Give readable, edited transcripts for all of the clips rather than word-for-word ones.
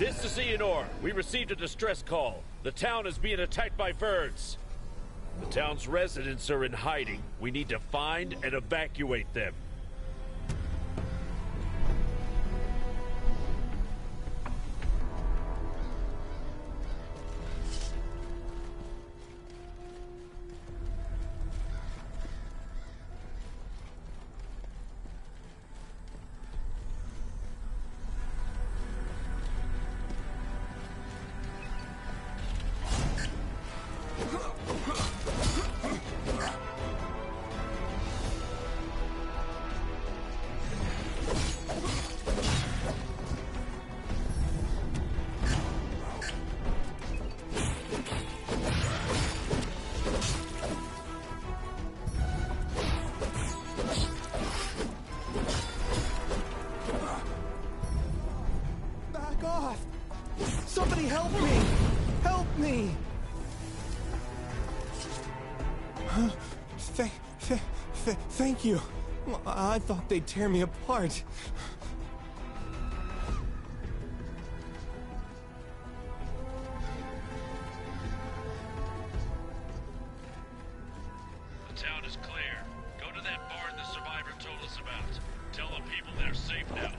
This is Ianor. We received a distress call. The town is being attacked by birds. The town's residents are in hiding. We need to find and evacuate them. Somebody help me! Help me! Thank you. I thought they'd tear me apart. The town is clear. Go to that barn the survivor told us about. Tell the people they're safe now.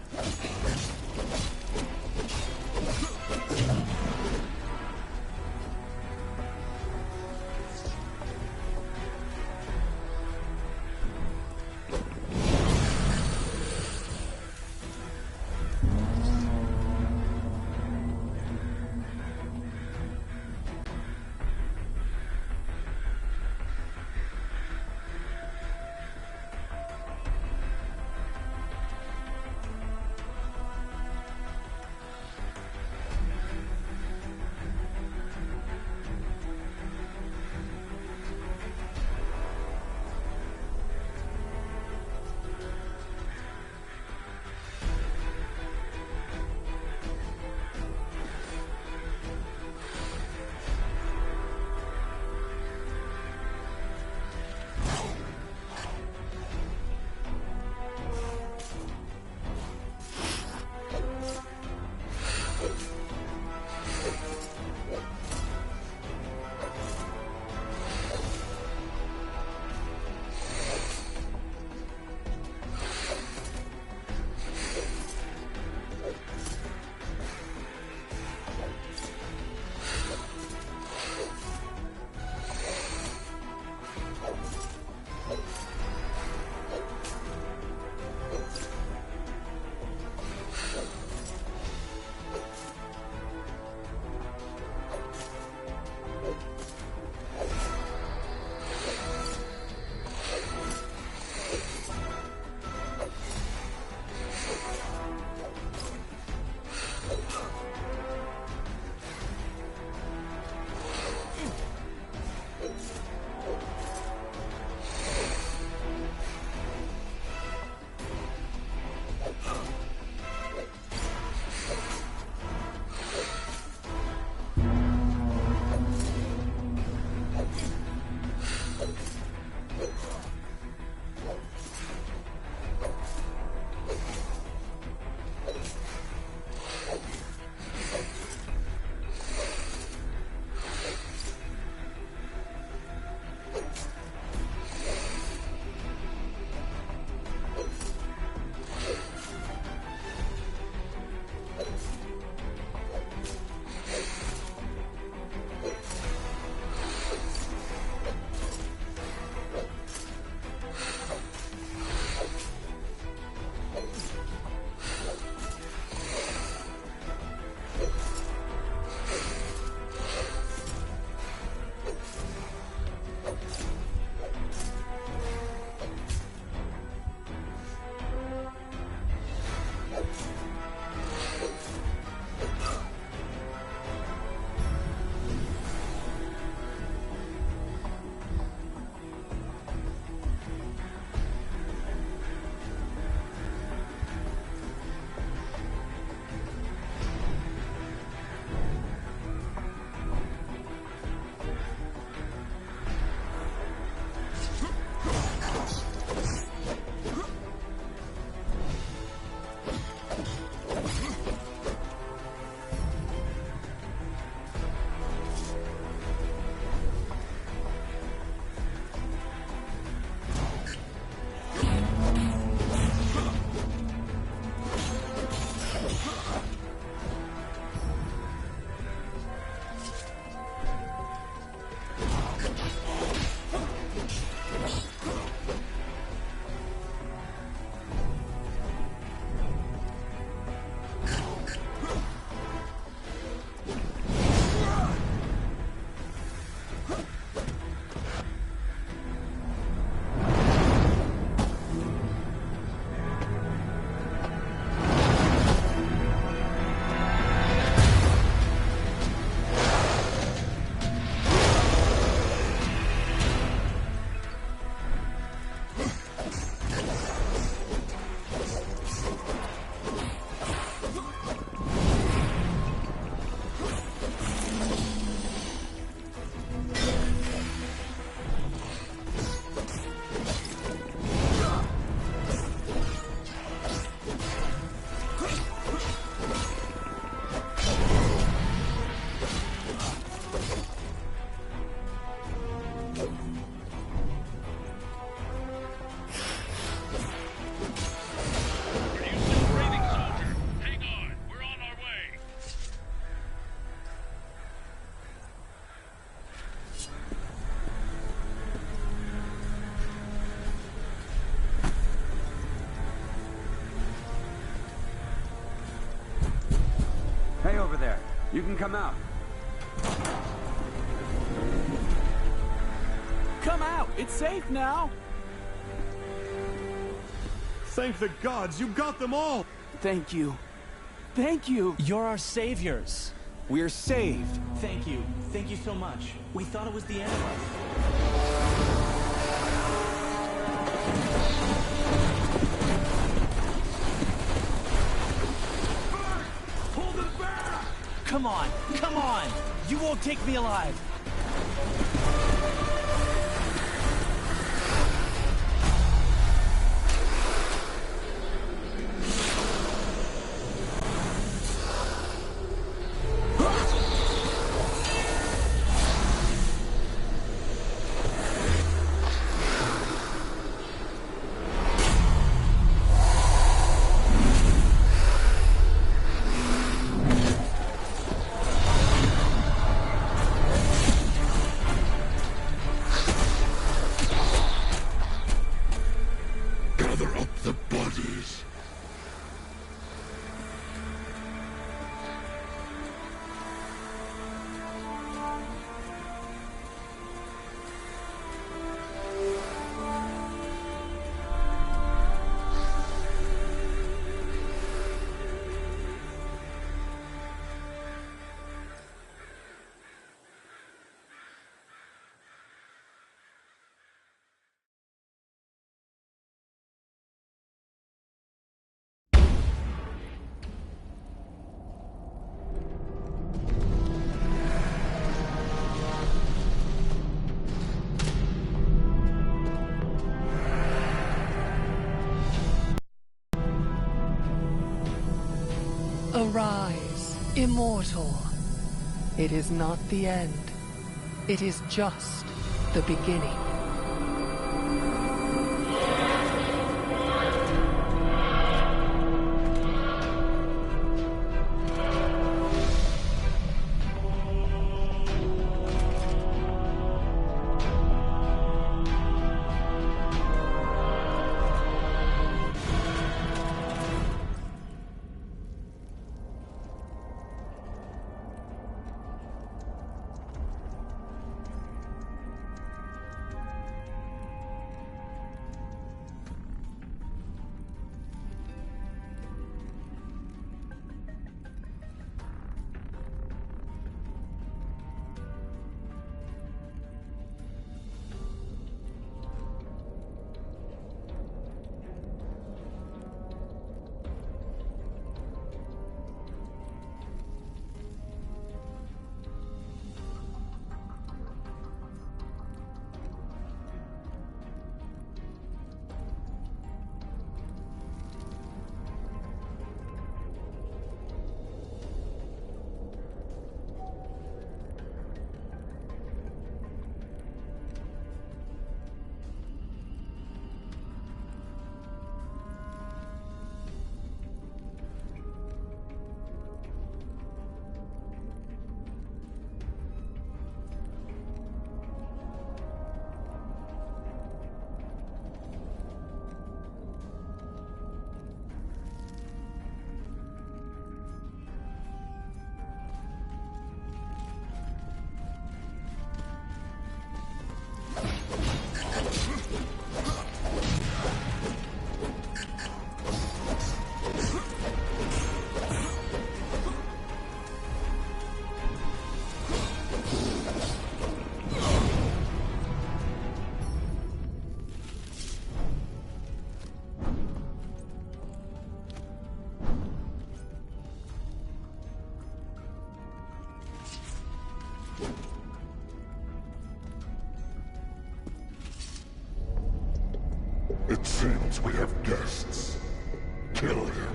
okay over there. You can come out. Come out! It's safe now! Thank the gods, you got them all! Thank you. Thank you! You're our saviors. We're saved. Thank you. Thank you so much. We thought it was the end. Hold it back! Come on, come on! You won't take me alive! Arise, immortal. It is not the end. It is just the beginning. It seems we have guests. Kill him.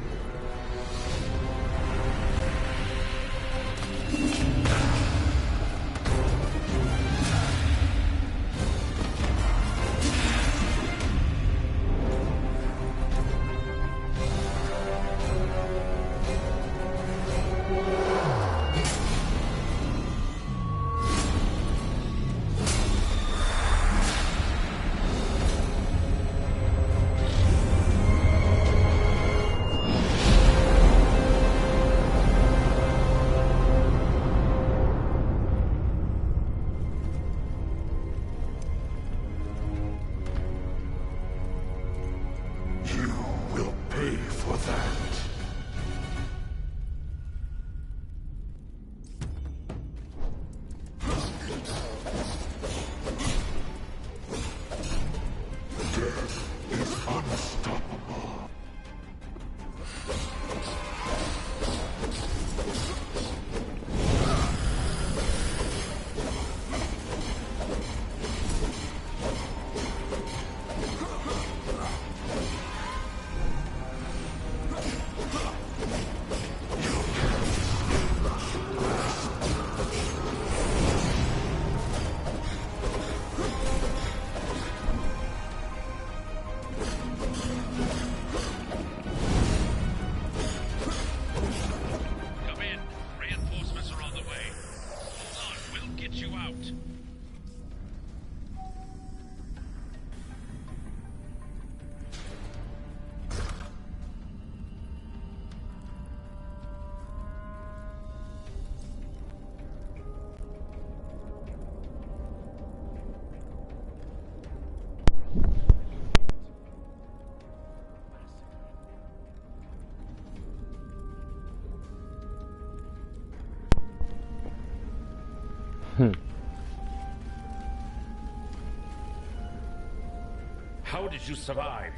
How did you survive?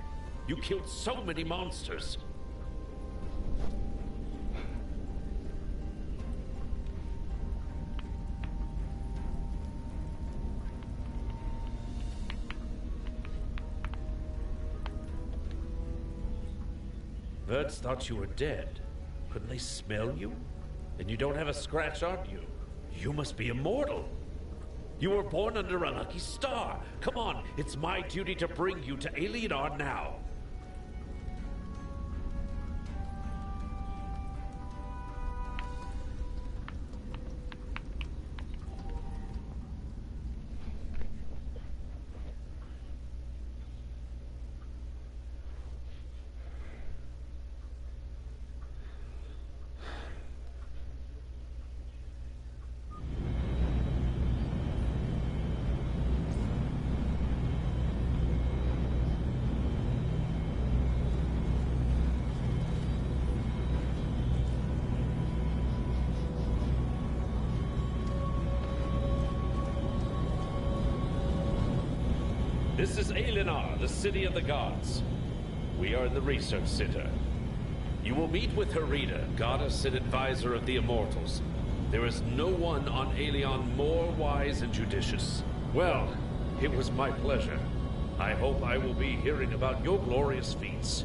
You killed so many monsters. Birds thought you were dead. Couldn't they smell you? And you don't have a scratch on you. You must be immortal. You were born under a lucky star. Come on, it's my duty to bring you to Alienar now. This is Alienar, the city of the gods. We are in the research center. You will meet with Herida, goddess and advisor of the immortals. There is no one on Aelion more wise and judicious. Well, it was my pleasure. I hope I will be hearing about your glorious feats.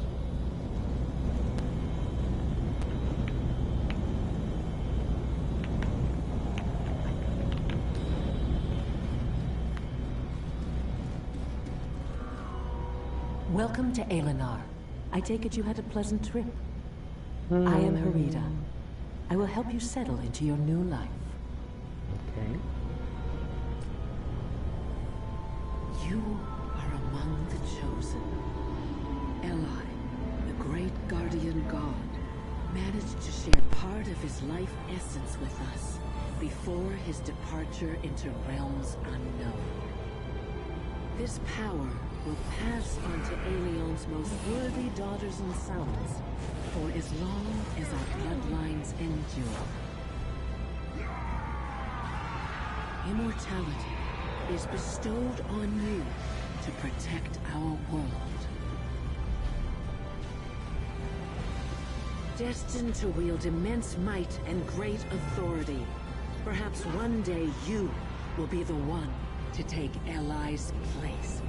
Welcome to Alienar. I take it you had a pleasant trip. I am Herida. I will help you settle into your new life. Okay. You are among the chosen. Eli, the great guardian god, managed to share part of his life essence with us before his departure into realms unknown. This power will pass on to Alion's most worthy daughters and sons for as long as our bloodlines endure. Immortality is bestowed on you to protect our world. Destined to wield immense might and great authority, perhaps one day you will be the one to take Eli's place.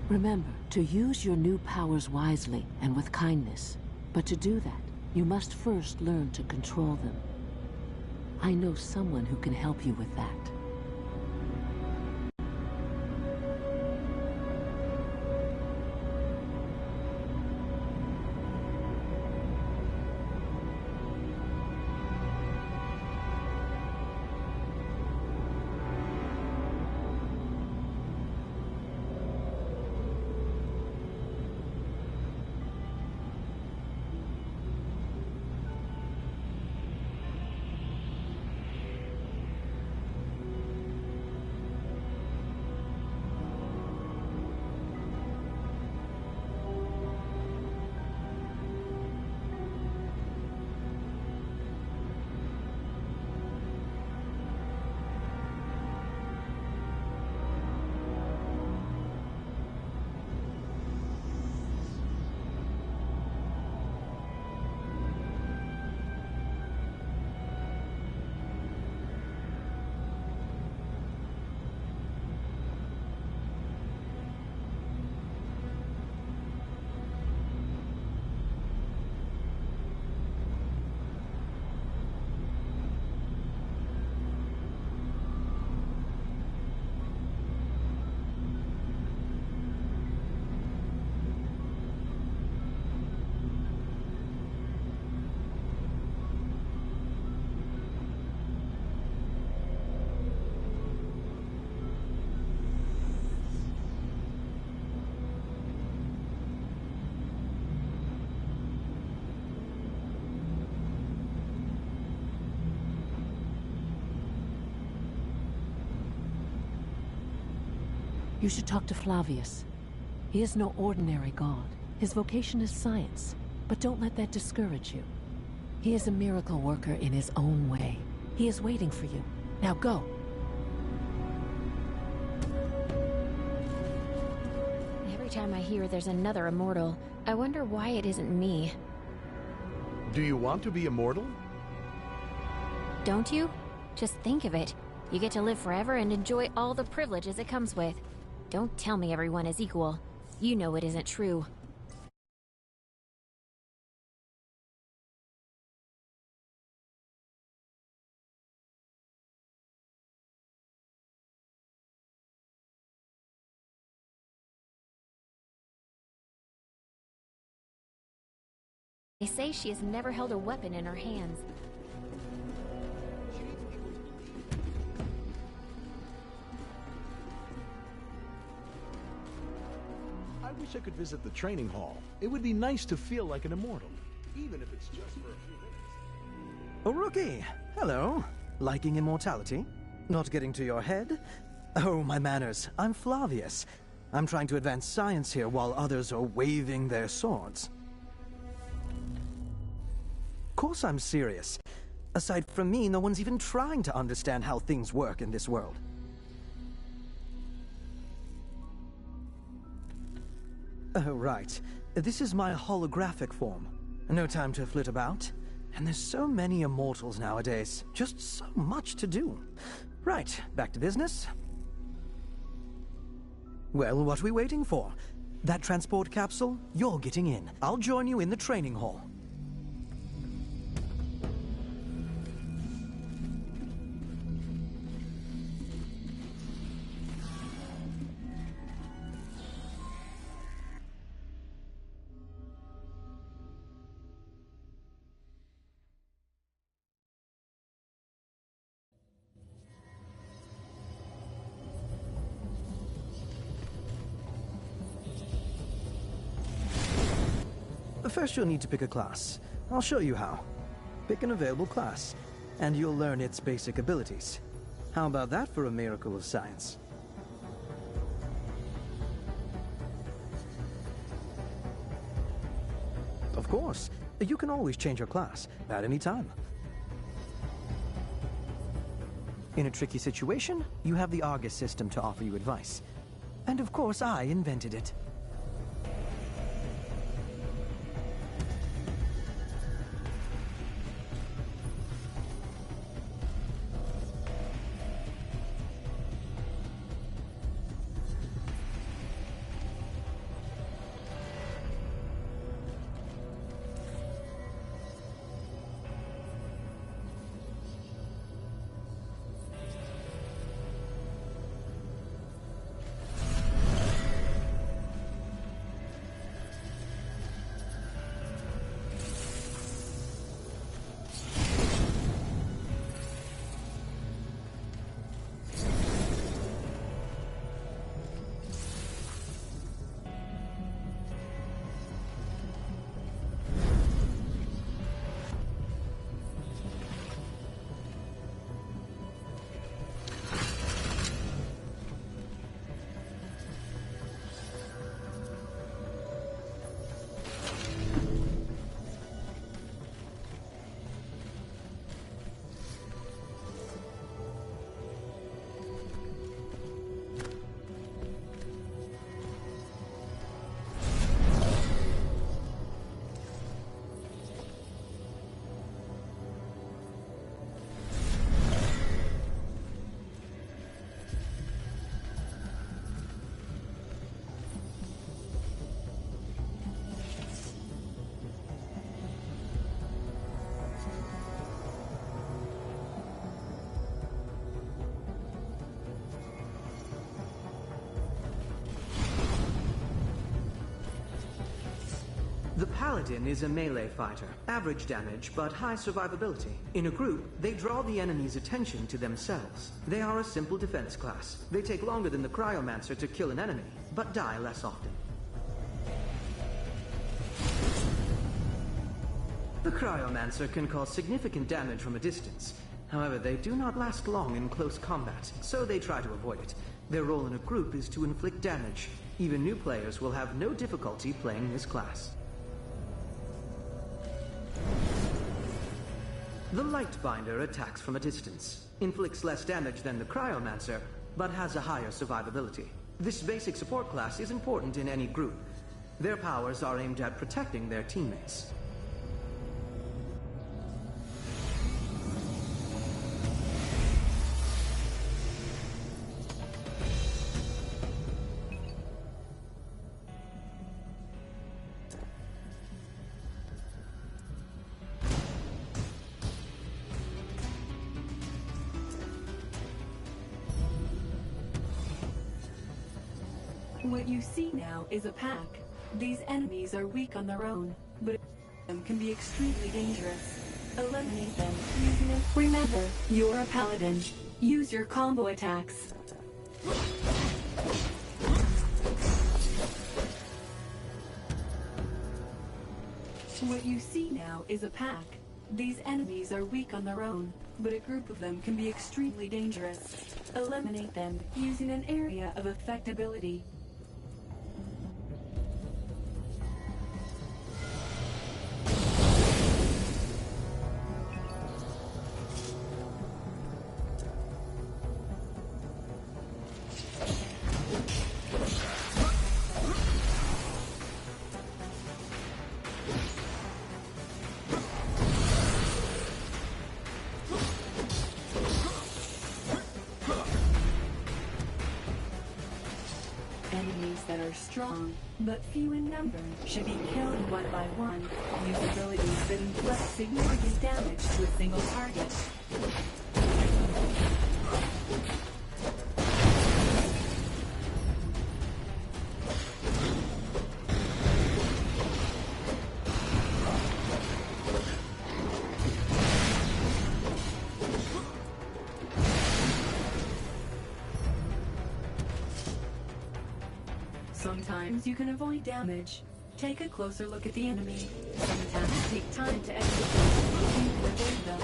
Remember to use your new powers wisely and with kindness. But to do that, you must first learn to control them. I know someone who can help you with that. You should talk to Flavius. He is no ordinary god. His vocation is science, but don't let that discourage you. He is a miracle worker in his own way. He is waiting for you. Now go. Every time I hear there's another immortal, I wonder why it isn't me. Do you want to be immortal? Don't you? Just think of it. You get to live forever and enjoy all the privileges it comes with. Don't tell me everyone is equal. You know it isn't true. They say she has never held a weapon in her hands. I wish I could visit the training hall. It would be nice to feel like an immortal, even if it's just for a few minutes. Oh, rookie! Hello. Liking immortality? Not getting to your head? Oh, my manners. I'm Flavius. I'm trying to advance science here while others are waving their swords. Of course I'm serious. Aside from me, no one's even trying to understand how things work in this world. Oh, right. This is my holographic form. No time to flit about. And there's so many immortals nowadays. Just so much to do. Right, back to business. Well, what are we waiting for? That transport capsule? You're getting in. I'll join you in the training hall. First, you'll need to pick a class. I'll show you how. Pick an available class, and you'll learn its basic abilities. How about that for a miracle of science? Of course. You can always change your class at any time. In a tricky situation, you have the Argus system to offer you advice. And of course, I invented it. The Paladin is a melee fighter. Average damage, but high survivability. In a group, they draw the enemy's attention to themselves. They are a simple defense class. They take longer than the Cryomancer to kill an enemy, but die less often. The Cryomancer can cause significant damage from a distance. However, they do not last long in close combat, so they try to avoid it. Their role in a group is to inflict damage. Even new players will have no difficulty playing this class. The Lightbinder attacks from a distance, inflicts less damage than the Cryomancer, but has a higher survivability. This basic support class is important in any group. Their powers are aimed at protecting their teammates. What you see now is a pack. These enemies are weak on their own, but them can be extremely dangerous. Eliminate them using them. Remember, you're a paladin. Use your combo attacks. What you see now is a pack. These enemies are weak on their own, but a group of them can be extremely dangerous. Eliminate them using an area of effectability. Enemies that are strong, but few in number, should be killed one by one. Use abilities that inflict significant damage to a single target. Sometimes you can avoid damage. Take a closer look at the enemy. Some attacks take time to execute. You can avoid them.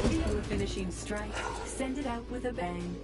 Do a finishing strike. Send it out with a bang.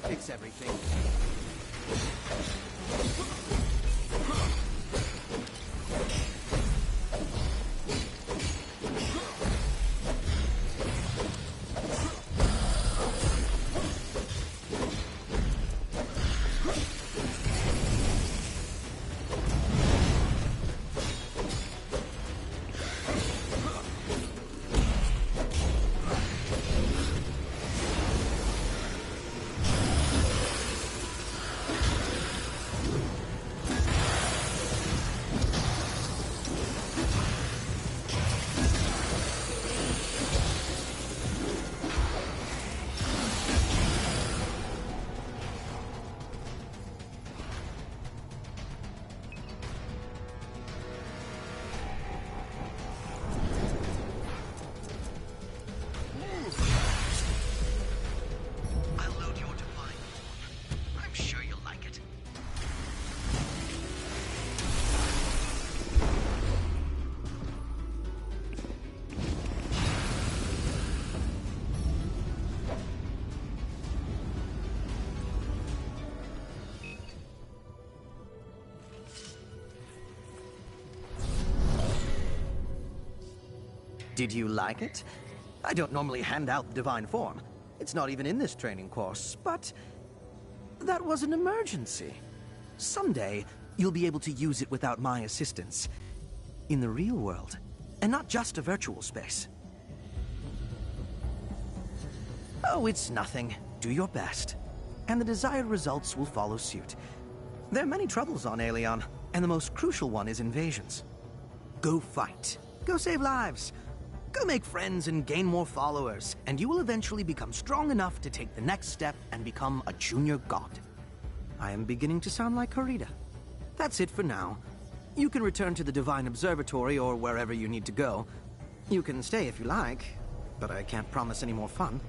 Fix everything. Did you like it? I don't normally hand out the divine form. It's not even in this training course, but That was an emergency. Someday, you'll be able to use it without my assistance. In the real world, and not just a virtual space. Oh, it's nothing. Do your best. And the desired results will follow suit. There are many troubles on Aelion, and the most crucial one is invasions. Go fight. Go save lives. Go make friends and gain more followers, and you will eventually become strong enough to take the next step and become a junior god. I am beginning to sound like Harita. That's it for now. You can return to the Divine Observatory or wherever you need to go. You can stay if you like, but I can't promise any more fun.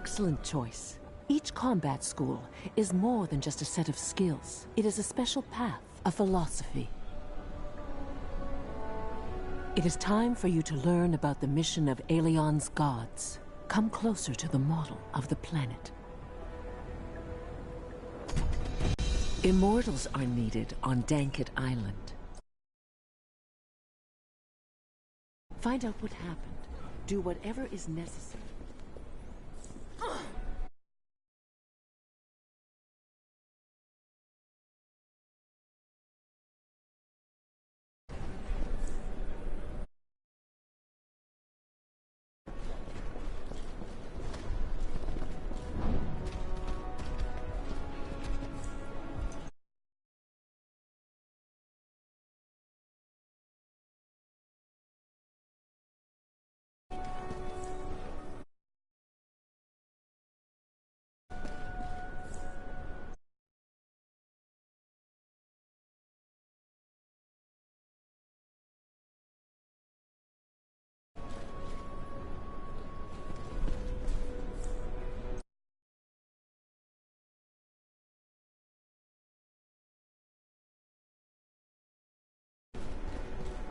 excellent choice. Each combat school is more than just a set of skills. It is a special path, a philosophy. It is time for you to learn about the mission of Aelion's gods. Come closer to the model of the planet. Immortals are needed on Danket Island. Find out what happened. Do whatever is necessary.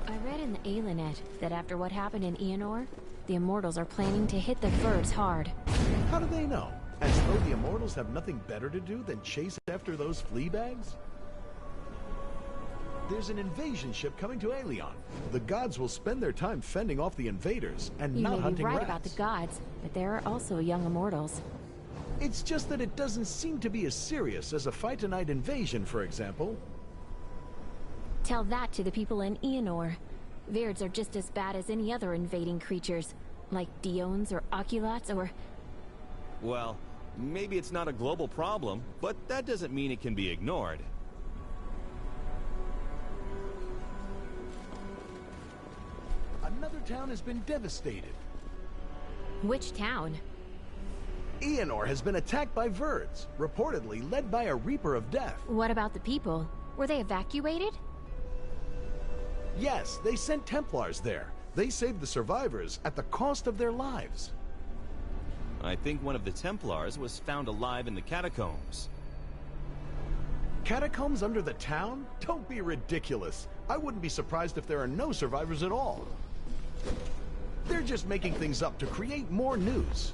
I read in the Alinet that after what happened in Eonor, the Immortals are planning to hit the Verds hard. How do they know? As though the Immortals have nothing better to do than chase after those flea bags? There's an invasion ship coming to Aelion. The gods will spend their time fending off the invaders and You not may be hunting right rats. about the gods, but there are also young Immortals. It's just that it doesn't seem to be as serious as a fight-a-night invasion, for example. Tell that to the people in Eonor. Verds are just as bad as any other invading creatures, like Diones or Oculots or... Well, maybe it's not a global problem, but that doesn't mean it can be ignored. Another town has been devastated. Which town? Eonor has been attacked by Verds, reportedly led by a Reaper of Death. What about the people? Were they evacuated? Yes, they sent Templars there. They saved the survivors at the cost of their lives. I think one of the Templars was found alive in the catacombs. Catacombs under the town? Don't be ridiculous. I wouldn't be surprised if there are no survivors at all. They're just making things up to create more news.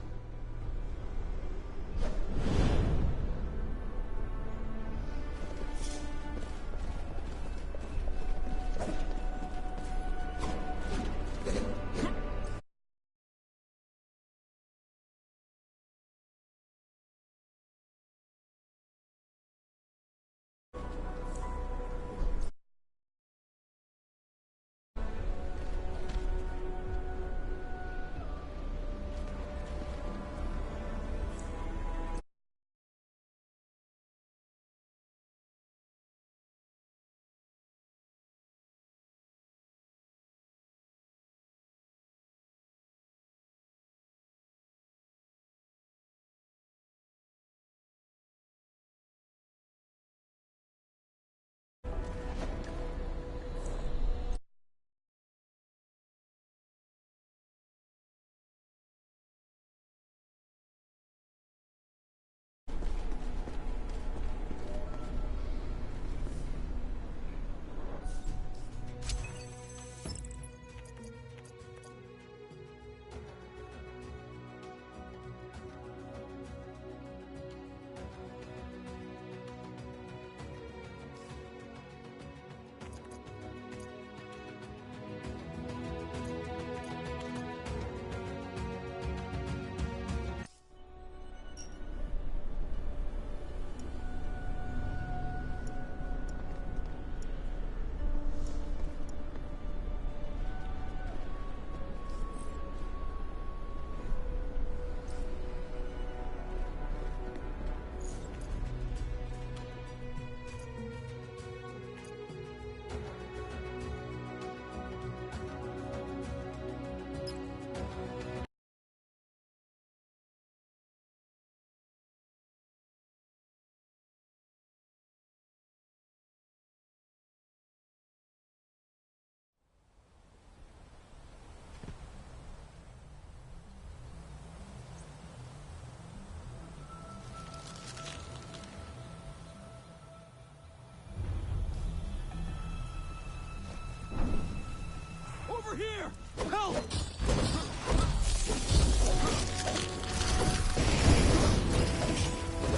Help!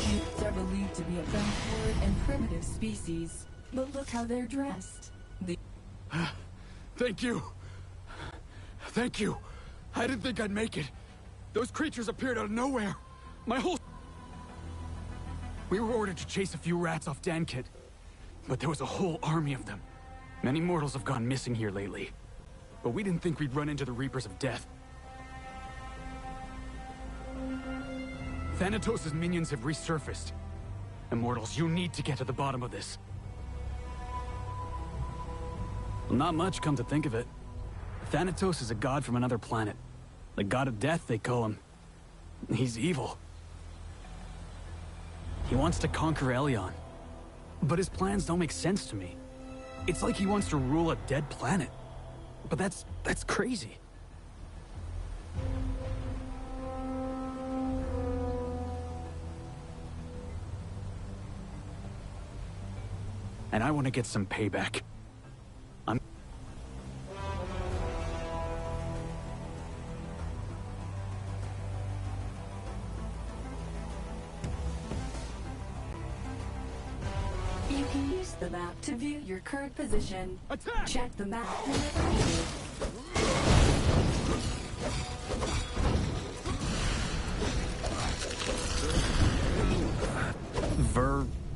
Humans are believed to be a backward and primitive species, but look how they're dressed. Thank you. Thank you. I didn't think I'd make it. Those creatures appeared out of nowhere. My whole... We were ordered to chase a few rats off Dankit, but there was a whole army of them. Many mortals have gone missing here lately, but we didn't think we'd run into the Reapers of Death. Thanatos' minions have resurfaced. Immortals, you need to get to the bottom of this. Well, not much, come to think of it. Thanatos is a god from another planet. The god of death, they call him. He's evil. He wants to conquer Elion. But his plans don't make sense to me. It's like he wants to rule a dead planet. But that's crazy. And I want to get some payback. You can use the map to view your current position. Attack! Check the map whenever needed.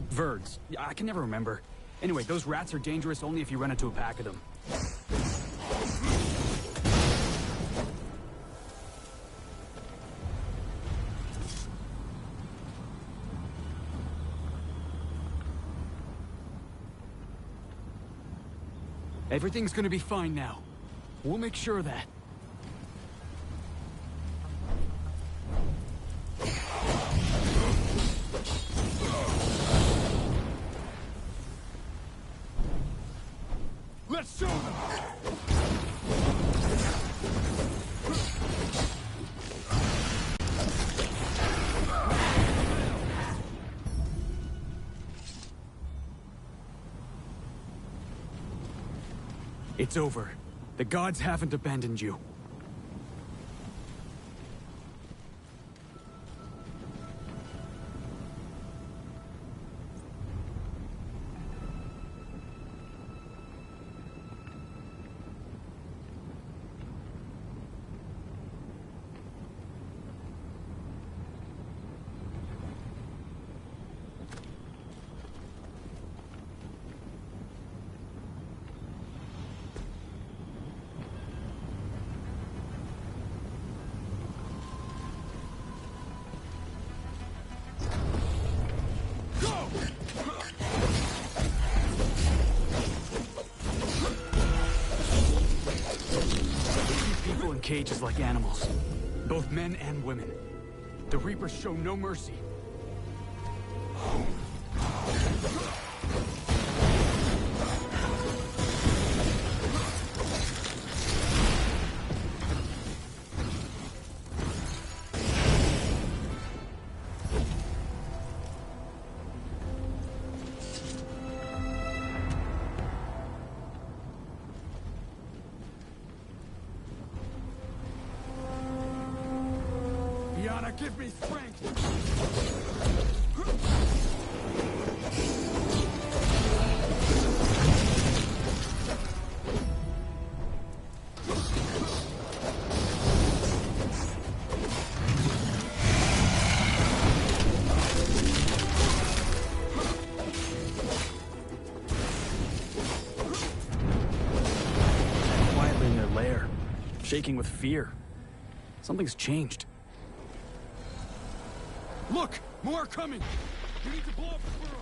Verds. I can never remember. Anyway, those rats are dangerous only if you run into a pack of them. Everything's gonna be fine now. We'll make sure of that. Let's show them! It's over. The gods haven't abandoned you. Cages like animals, both men and women. The Reapers show no mercy. Give me strength! Quietly in their lair, shaking with fear. Something's changed. Look! More are coming! You need to blow up the burrow!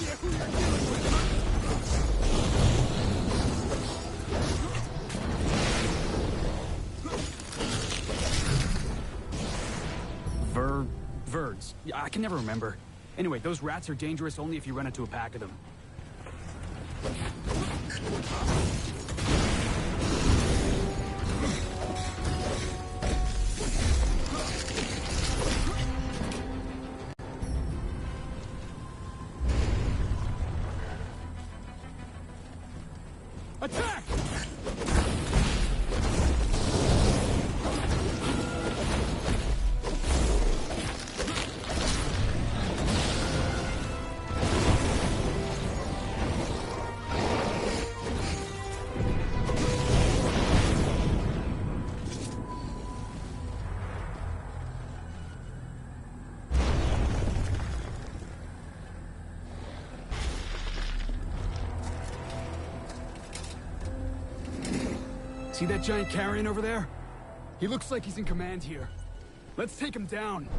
idea who you're dealing with. Verds. Yeah, I can never remember. Anyway, those rats are dangerous only if you run into a pack of them. Attack! See that giant carrion over there? He looks like he's in command here. Let's take him down.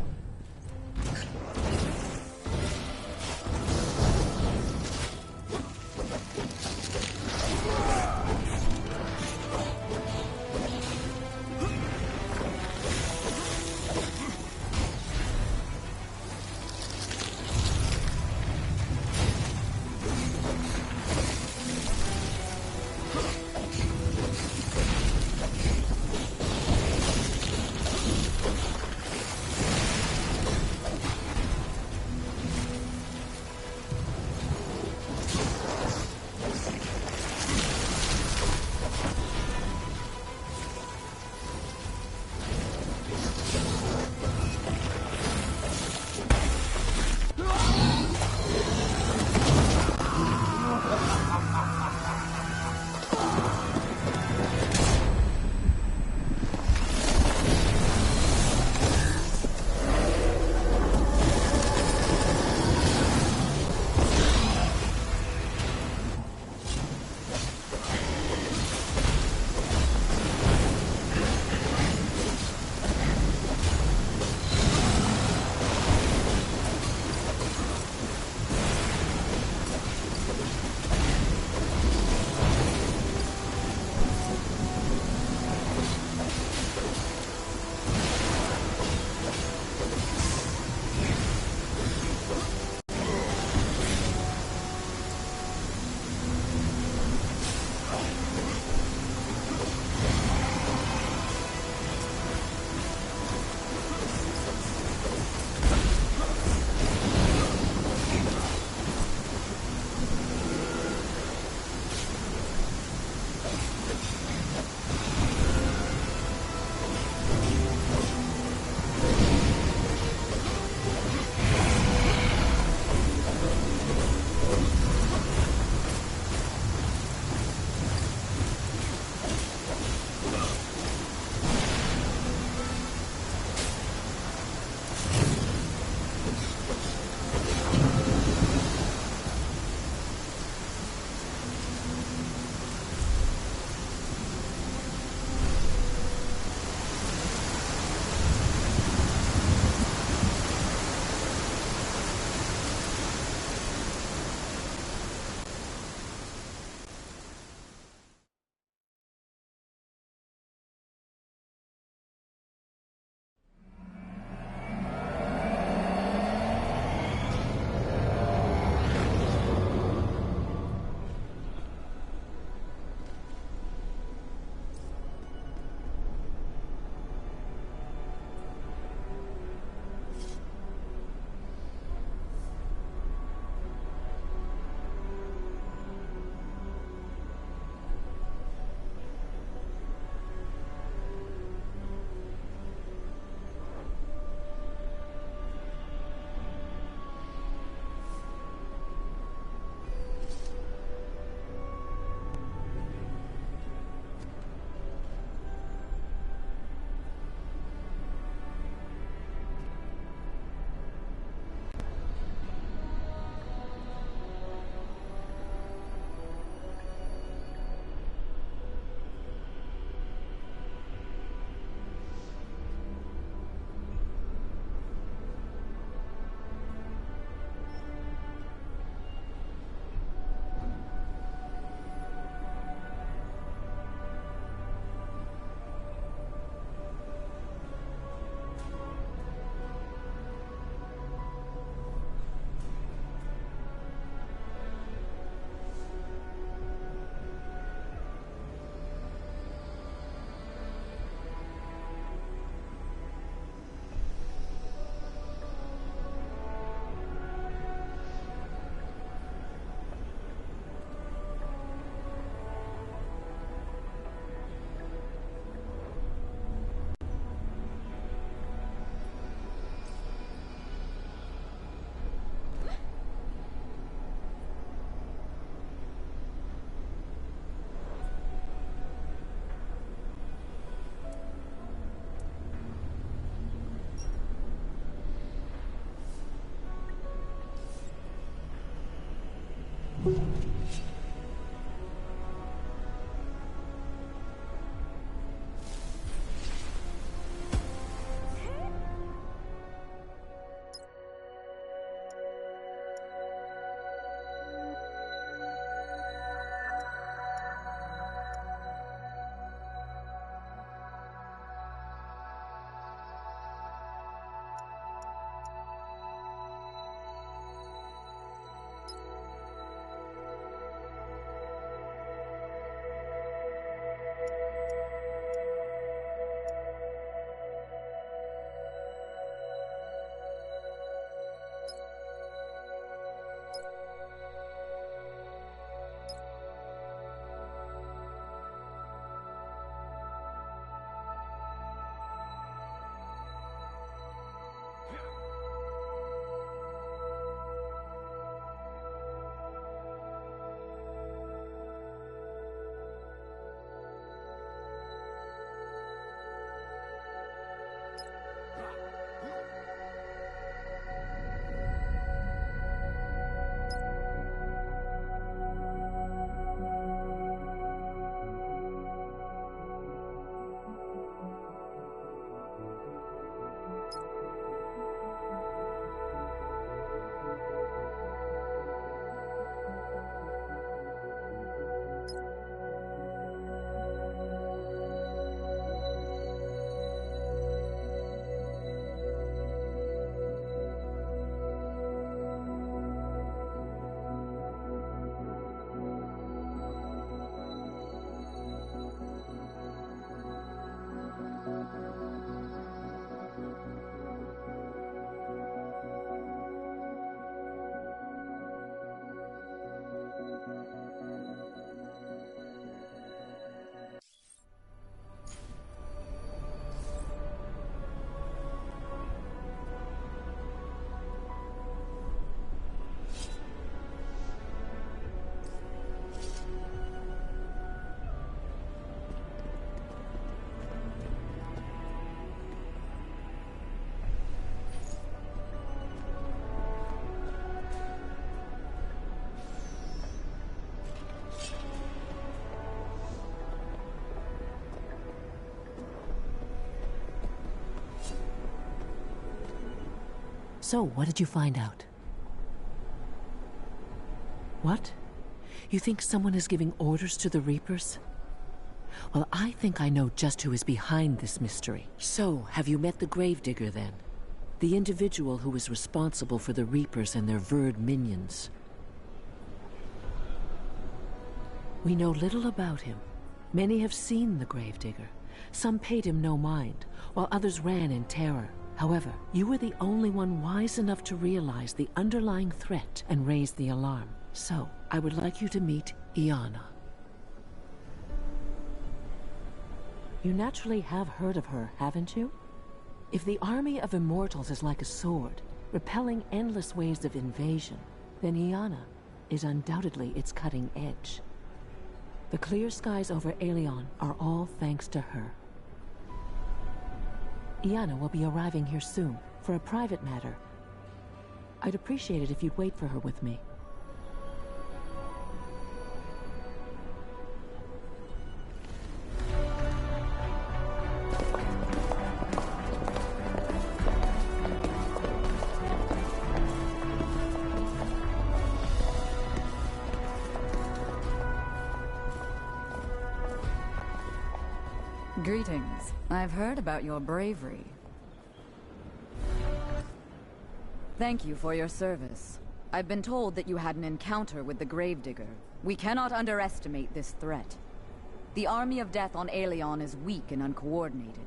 So, what did you find out? What? You think someone is giving orders to the Reapers? Well, I think I know just who is behind this mystery. So, have you met the Gravedigger then? The individual who is responsible for the Reapers and their Verd minions. We know little about him. Many have seen the Gravedigger. Some paid him no mind, while others ran in terror. However, you were the only one wise enough to realize the underlying threat and raise the alarm. So, I would like you to meet Iana. You naturally have heard of her, haven't you? If the army of immortals is like a sword, repelling endless waves of invasion, then Iana is undoubtedly its cutting edge. The clear skies over Aelion are all thanks to her. Iana will be arriving here soon, for a private matter. I'd appreciate it if you'd wait for her with me. Greetings. I've heard about your bravery. Thank you for your service. I've been told that you had an encounter with the Gravedigger. We cannot underestimate this threat. The army of death on Aelion is weak and uncoordinated.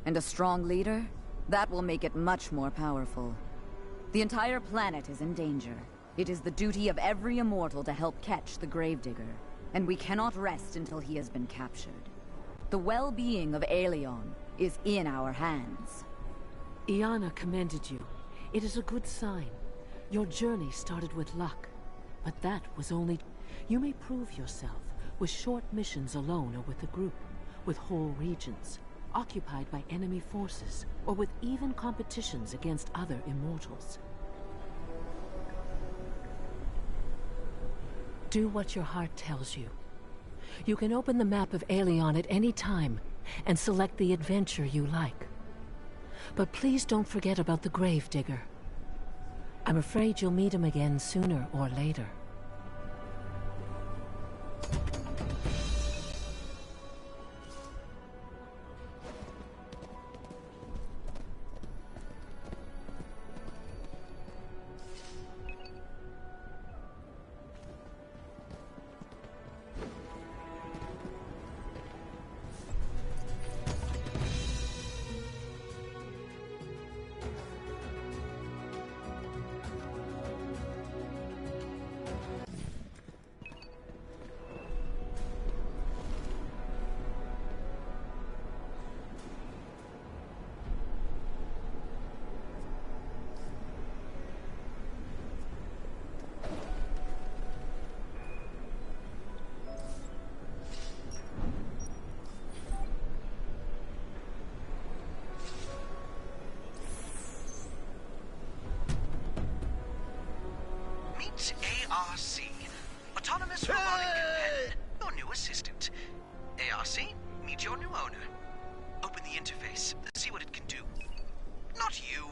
And a strong leader? That will make it much more powerful. The entire planet is in danger. It is the duty of every immortal to help catch the Gravedigger. And we cannot rest until he has been captured. The well-being of Aelion is in our hands. Iana commended you. It is a good sign. Your journey started with luck. But that was only... You may prove yourself with short missions alone or with a group, with whole regions, occupied by enemy forces, or with even competitions against other immortals. Do what your heart tells you. You can open the map of Aelion at any time and select the adventure you like. But please don't forget about the Gravedigger. I'm afraid you'll meet him again sooner or later. ARC. Autonomous Robotic Companion. Your new assistant. ARC, meet your new owner. Open the interface. See what it can do. Not you.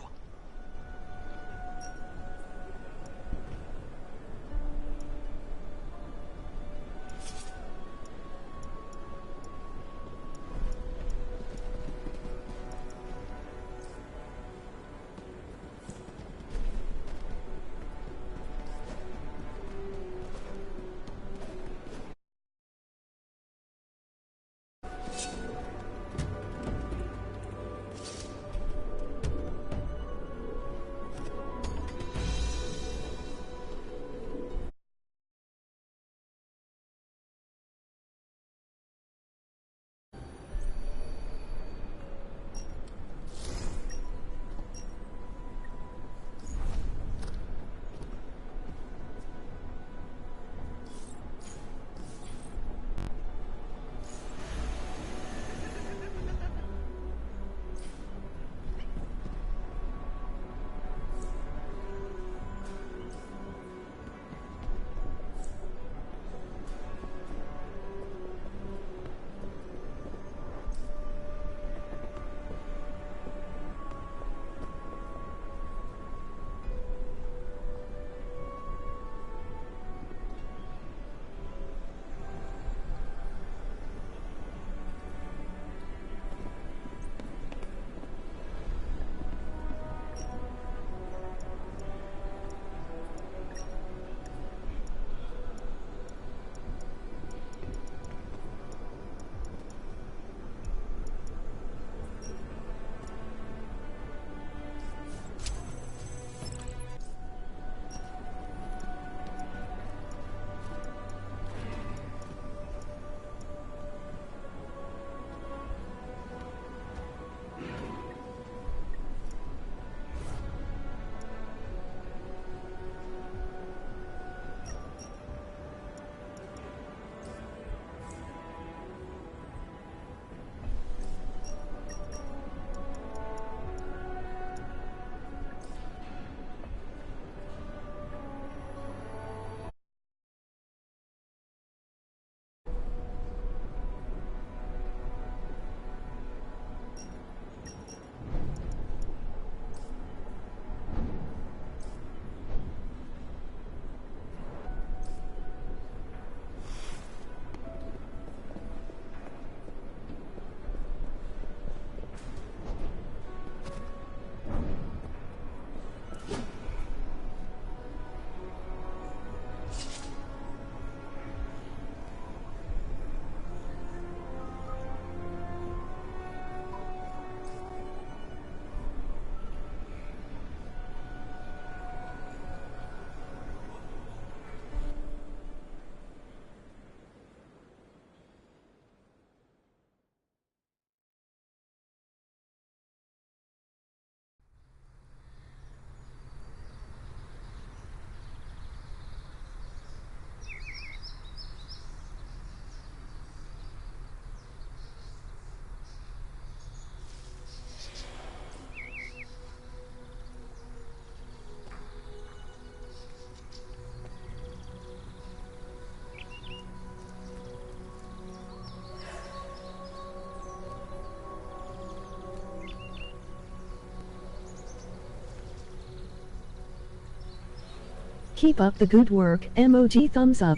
Keep up the good work, emoji thumbs up.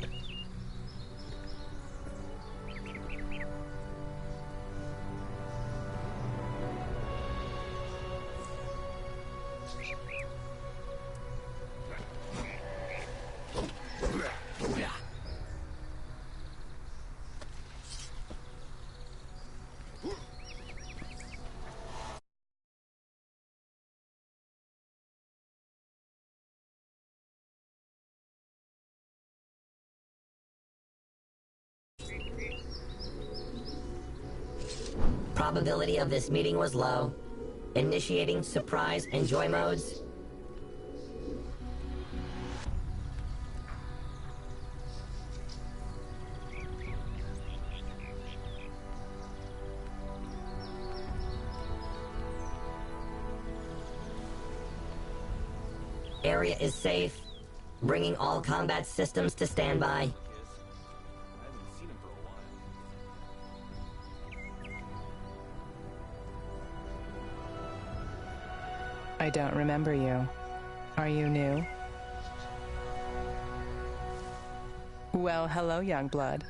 Probability of this meeting was low. Initiating surprise and joy modes. Area is safe. Bringing all combat systems to standby. I don't remember you. Are you new? Well, hello, young blood.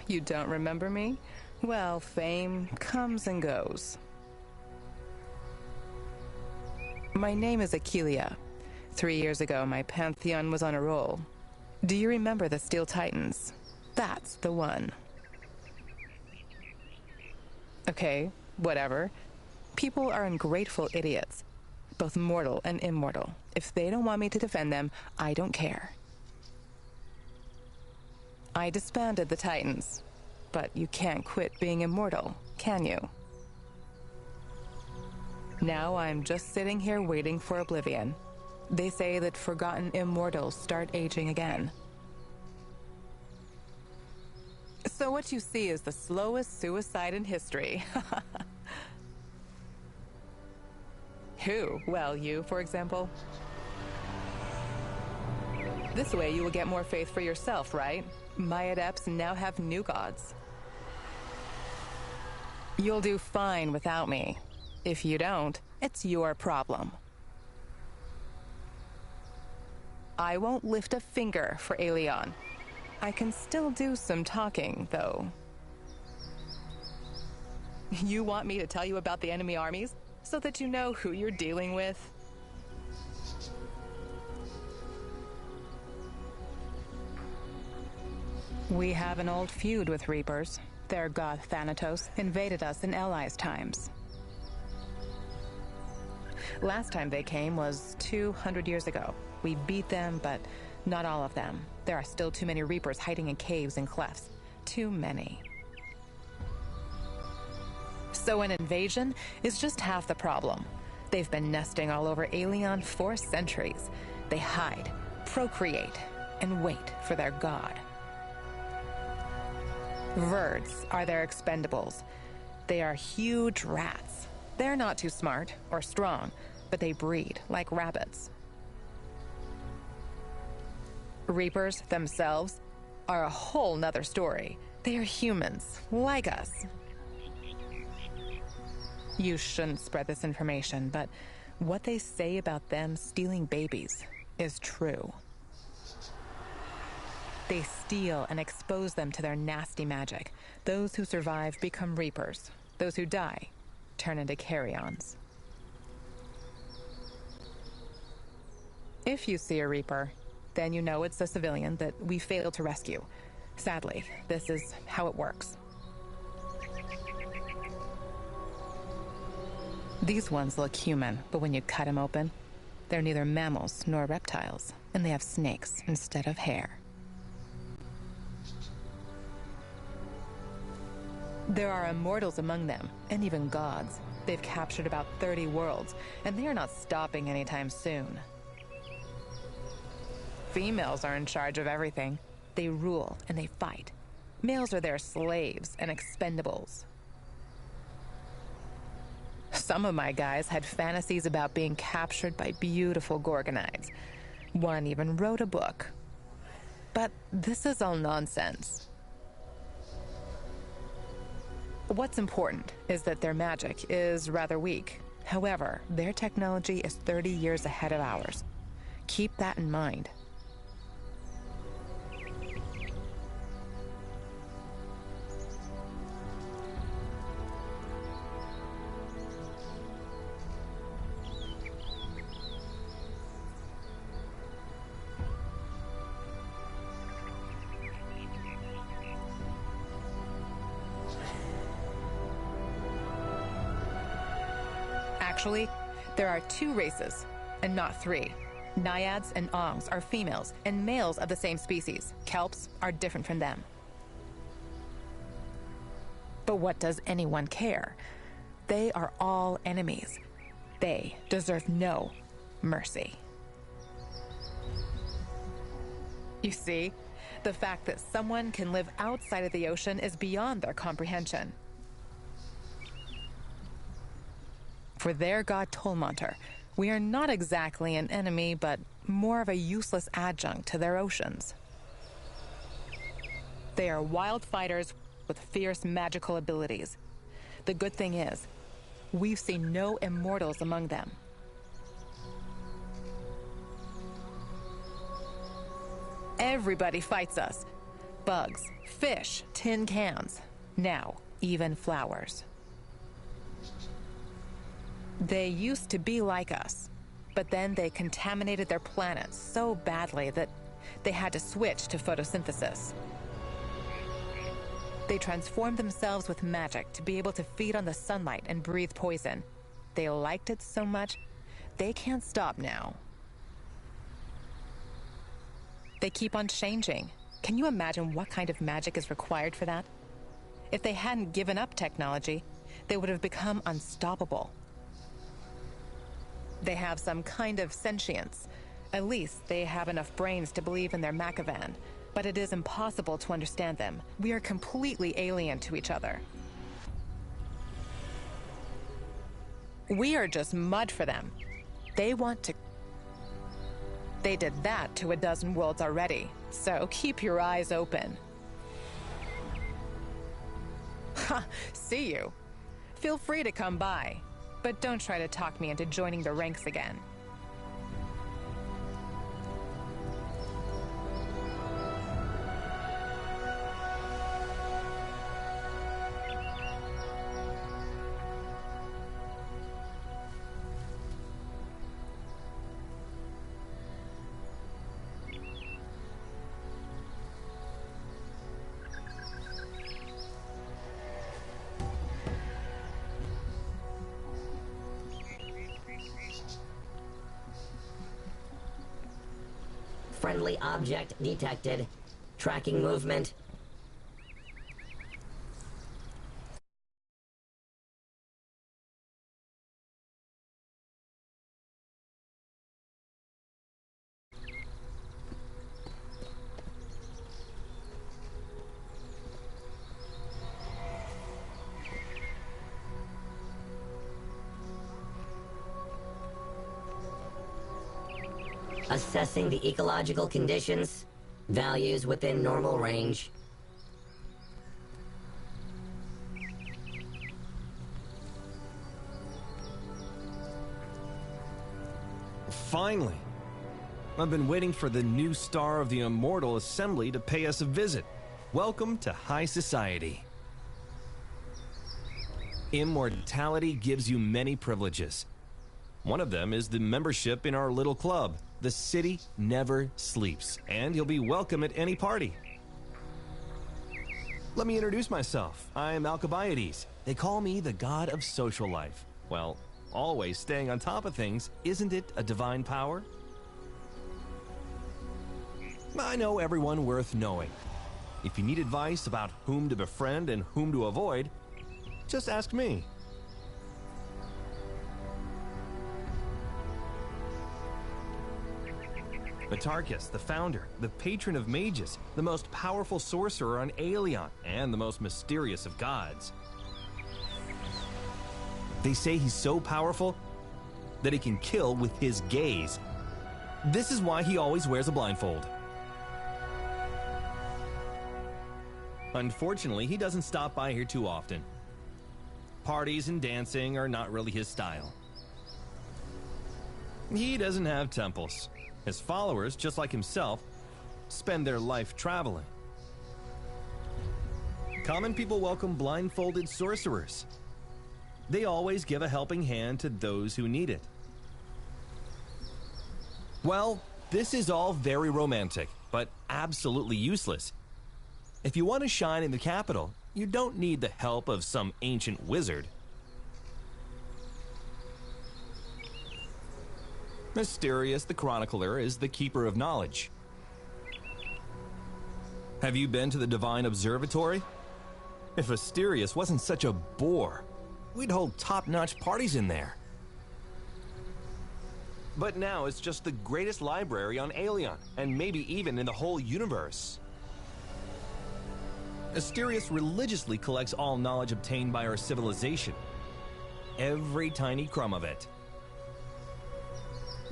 You don't remember me? Well, fame comes and goes. My name is Aquilia. 3 years ago, my pantheon was on a roll. Do you remember the Steel Titans? That's the one. Okay, whatever. People are ungrateful idiots, both mortal and immortal. If they don't want me to defend them, I don't care. I disbanded the Titans, but you can't quit being immortal, can you? Now I'm just sitting here waiting for oblivion. They say that forgotten immortals start aging again. So what you see is the slowest suicide in history. Who? Well, you, for example. This way you will get more faith for yourself, right? My adepts now have new gods. You'll do fine without me. If you don't, it's your problem. I won't lift a finger for Aelion. I can still do some talking, though. You want me to tell you about the enemy armies, so that you know who you're dealing with? We have an old feud with Reapers. Their god Thanatos invaded us in Allies' times. Last time they came was 200 years ago. We beat them, but not all of them. There are still too many Reapers hiding in caves and clefts. Too many. So an invasion is just half the problem. They've been nesting all over Aelion for centuries. They hide, procreate, and wait for their god. Verds are their expendables. They are huge rats. They're not too smart or strong, but they breed like rabbits. Reapers themselves are a whole nother story. They are humans, like us. You shouldn't spread this information, but what they say about them stealing babies is true. They steal and expose them to their nasty magic. Those who survive become Reapers. Those who die turn into carry-ons. If you see a Reaper, then you know it's a civilian that we failed to rescue. Sadly, this is how it works. These ones look human, but when you cut them open, they're neither mammals nor reptiles, and they have snakes instead of hair. There are immortals among them, and even gods. They've captured about 30 worlds, and they are not stopping anytime soon. Females are in charge of everything. They rule and they fight. Males are their slaves and expendables. Some of my guys had fantasies about being captured by beautiful Gorgonides. One even wrote a book. But this is all nonsense. What's important is that their magic is rather weak. However, their technology is 30 years ahead of ours. Keep that in mind. Actually, there are 2 races, and not 3. Naiads and Ongs are females and males of the same species. Kelps are different from them. But what does anyone care? They are all enemies. They deserve no mercy. You see, the fact that someone can live outside of the ocean is beyond their comprehension. For their god Tolmonter, we are not exactly an enemy, but more of a useless adjunct to their oceans. They are wild fighters with fierce magical abilities. The good thing is, we've seen no immortals among them. Everybody fights us. Bugs, fish, tin cans, now even flowers. They used to be like us, but then they contaminated their planet so badly that they had to switch to photosynthesis. They transformed themselves with magic to be able to feed on the sunlight and breathe poison. They liked it so much, they can't stop now. They keep on changing. Can you imagine what kind of magic is required for that? If they hadn't given up technology, they would have become unstoppable. They have some kind of sentience. At least they have enough brains to believe in their Machiavan. But it is impossible to understand them. We are completely alien to each other. We are just mud for them. They want to... They did that to a dozen worlds already, so keep your eyes open. Ha! See you. Feel free to come by. But don't try to talk me into joining the ranks again. Friendly object detected. Tracking movement. Assessing the ecological conditions. Values within normal range. Finally! I've been waiting for the new star of the Immortal Assembly to pay us a visit. Welcome to High Society. Immortality gives you many privileges. One of them is the membership in our little club. The city never sleeps, and you'll be welcome at any party. Let me introduce myself. I'm Alcibiades. They call me the god of social life. Well, always staying on top of things, isn't it a divine power? I know everyone worth knowing. If you need advice about whom to befriend and whom to avoid, just ask me. Atarkus, the founder, the patron of mages, the most powerful sorcerer on Aelion, and the most mysterious of gods. They say he's so powerful that he can kill with his gaze. This is why he always wears a blindfold. Unfortunately, he doesn't stop by here too often. Parties and dancing are not really his style. He doesn't have temples. His followers, just like himself, spend their life traveling. Common people welcome blindfolded sorcerers. They always give a helping hand to those who need it. Well, this is all very romantic, but absolutely useless. If you want to shine in the capital, you don't need the help of some ancient wizard. Mysterious the Chronicler is the keeper of knowledge. Have you been to the Divine Observatory? If Asterius wasn't such a bore, we'd hold top-notch parties in there. But now it's just the greatest library on Aelion, and maybe even in the whole universe. Asterius religiously collects all knowledge obtained by our civilization. Every tiny crumb of it.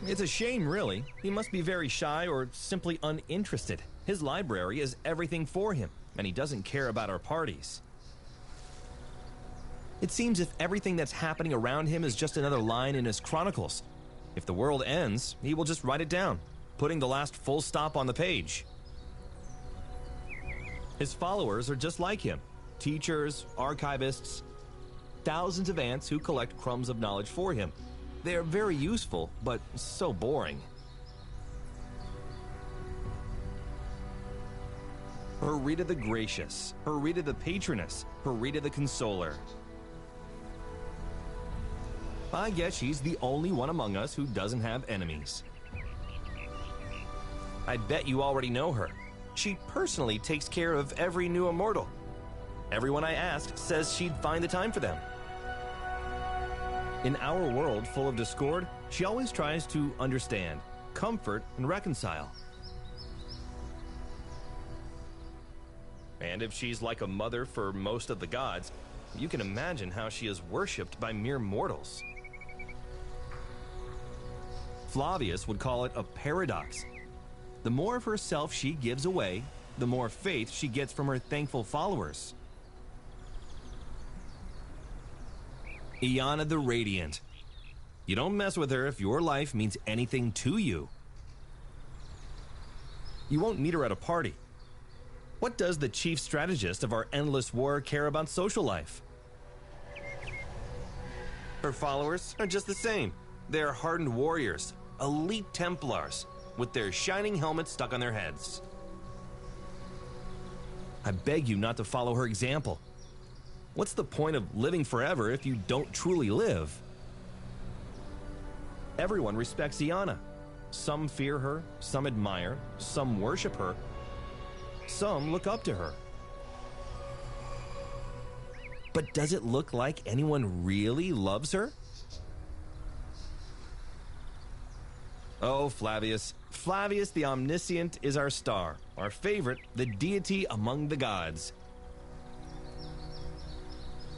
It's a shame, really. He must be very shy or simply uninterested. His library is everything for him, and he doesn't care about our parties. It seems if everything that's happening around him is just another line in his chronicles. If the world ends, he will just write it down, putting the last full stop on the page. His followers are just like him. Teachers, archivists, thousands of ants who collect crumbs of knowledge for him. They are very useful, but so boring. Herita the Gracious, Herita the Patroness, Herita the Consoler. I guess she's the only one among us who doesn't have enemies. I bet you already know her. She personally takes care of every new immortal. Everyone I ask says she'd find the time for them. In our world full of discord, she always tries to understand, comfort, and reconcile. And if she's like a mother for most of the gods, you can imagine how she is worshipped by mere mortals. Flavius would call it a paradox. The more of herself she gives away, the more faith she gets from her thankful followers. Iana the Radiant. You don't mess with her if your life means anything to you. You won't meet her at a party. What does the chief strategist of our endless war care about social life? Her followers are just the same. They're hardened warriors, elite Templars, with their shining helmets stuck on their heads. I beg you not to follow her example. What's the point of living forever if you don't truly live? Everyone respects Iana. Some fear her, some admire, some worship her, some look up to her. But does it look like anyone really loves her? Oh, Flavius. Flavius the Omniscient is our star, our favorite, the deity among the gods.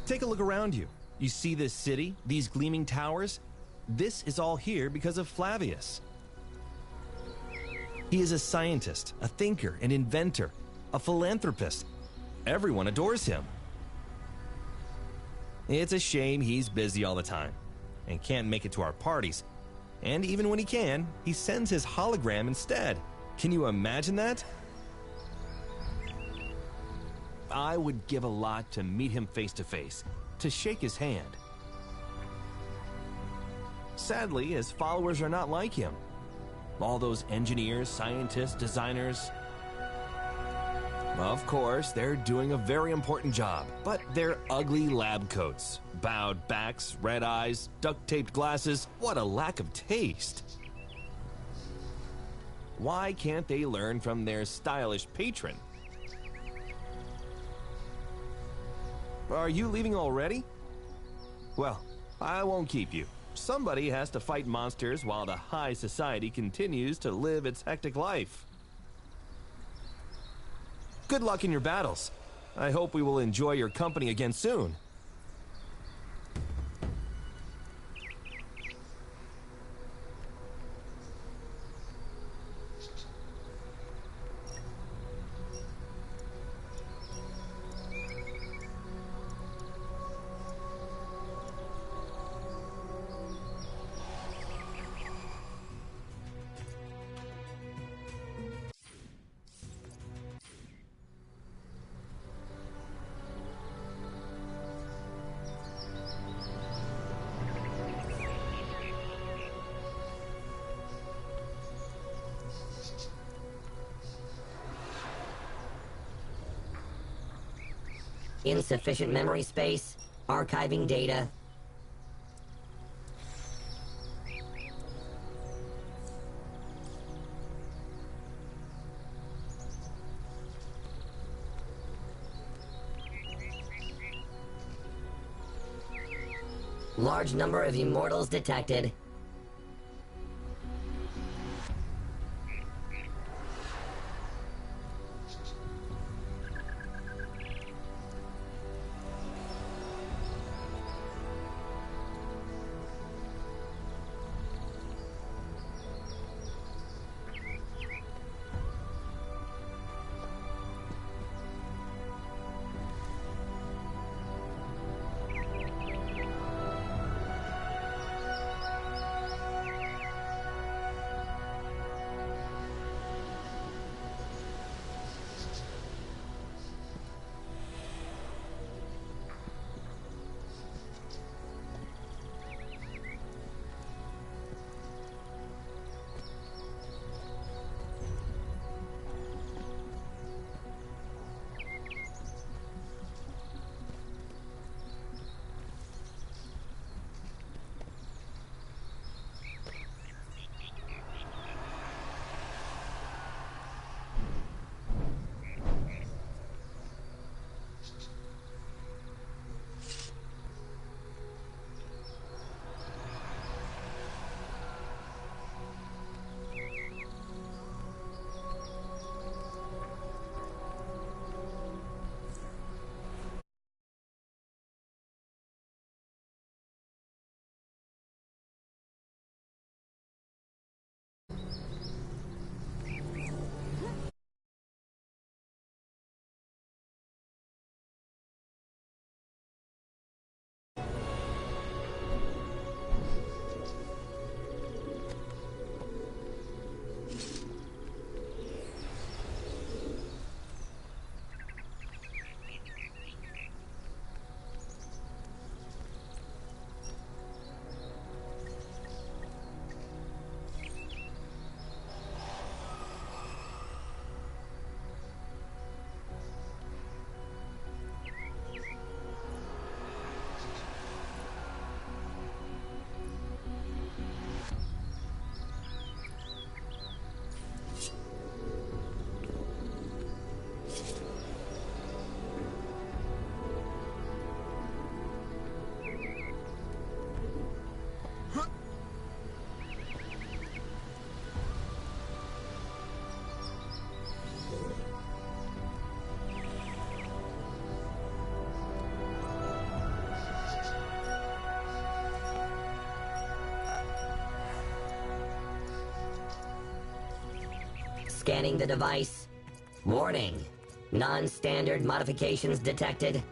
Take a look around you. You see this city, these gleaming towers? This is all here because of Flavius. He is a scientist, a thinker, an inventor, a philanthropist. Everyone adores him. It's a shame he's busy all the time and can't make it to our parties. And even when he can, he sends his hologram instead. Can you imagine that? I would give a lot to meet him face to face, to shake his hand. Sadly, his followers are not like him. All those engineers, scientists, designers. Of course, they're doing a very important job, but they're ugly lab coats. Bowed backs, red eyes, duct-taped glasses. What a lack of taste. Why can't they learn from their stylish patron? Are you leaving already? Well, I won't keep you. Somebody has to fight monsters while the high society continues to live its hectic life. Good luck in your battles. I hope we will enjoy your company again soon. insufficient memory space, archiving data. Large number of immortals detected. Scanning the device. Warning. Non-standard modifications detected.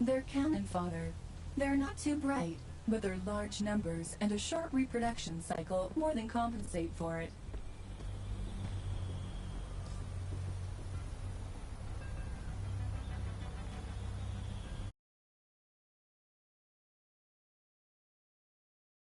They're cannon fodder. They're not too bright, but their large numbers and a short reproduction cycle more than compensate for it.